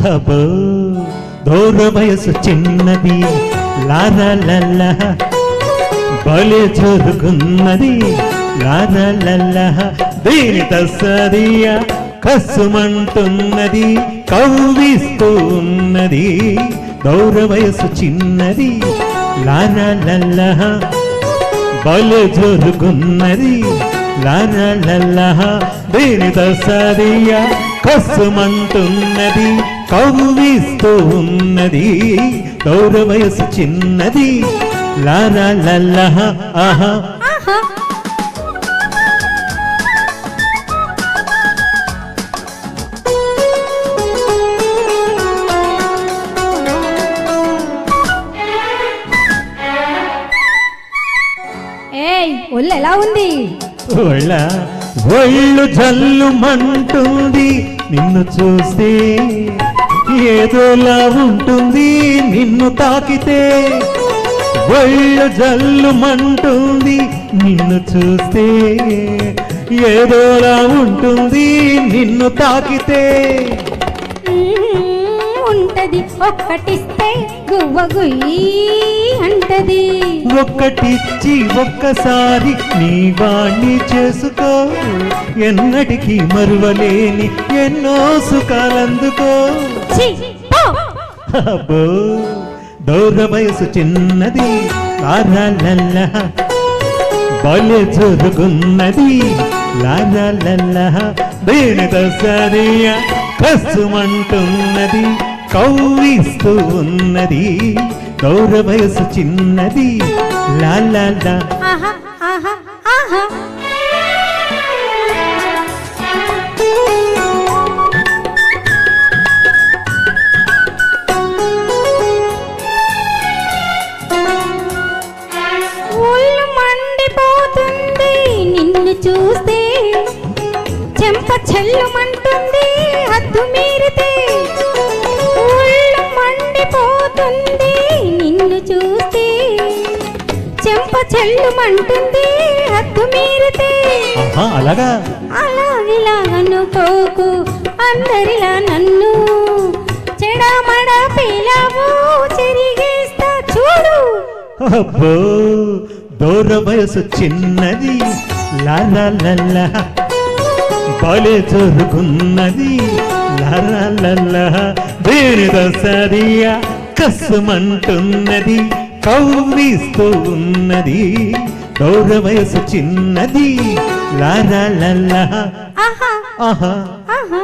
అబ్బో దూర వయసు చిన్నది లారా లల్లా బలే చదువుకున్నది లారా లల్లా దీని తస్సదియా కసుమంటున్నది కవ్విస్తూ ఉన్నది దూర వయసు చిన్నది లారా లల్లా బలే చదువుకున్నది లారా లల్లా దీని తస్సదియా కసుమంటున్నది కవ్విస్తూ ఉన్నది దూర వయసు చిన్నది లారా లల్లా ఆహా ఒళ్ళు ఎలా ఉంది? ఒళ్ళు జల్లుమంటుంది నిన్ను చూస్తే ఏదోలా ఉంటుంది నిన్ను తాకితే ఒళ్ళు జల్లుమంటుంది నిన్ను చూస్తే ఏదోలా ఉంటుంది నిన్ను తాకితే ఉంటది ఒక్కటిస్తే గువ్వ గుయ్యి అంటది ఒక్కటిచ్చి ఒక్కసారి నీ వాణ్ణి చేసుకో ఎన్నటికీ మరువలేని ఎన్నో సుఖాలందుకో అబ్బో దూర వయసు చిన్నది లారా లల్లా బలే చదువుకున్నది లారా లల్లా దేనితో సరియా కసుమంటున్నది కవ్విస్తూ ఉన్నది దూర వయసు చిన్నది లాలా ఆహా ఆహా ఆహా ఒళ్ళు మండిపోతుంది నిన్ను చూస్తే చెంప చెల్లుమంటుంది హద్దు మీరితే ఒళ్ళు మండిపోతుంది నిన్ను చూస్తే చెంప చెల్లుమంటుంది హద్దు మీరితే అలాగా అలాగిలాగనుకోకు అందరిలా నన్ను చెడమడ పిలవు చెరిగేస్తా చూడు అబ్బో దూర వయసు చిన్నది లారా లల్లా బలే చదువుకున్నది లారా లల్లా దేనితో సరియా కసుమంటున్నది కవ్విస్తూ ఉన్నది దూర వయసు చిన్నది లారా లల్లా ఆహా ఆహా ఆహా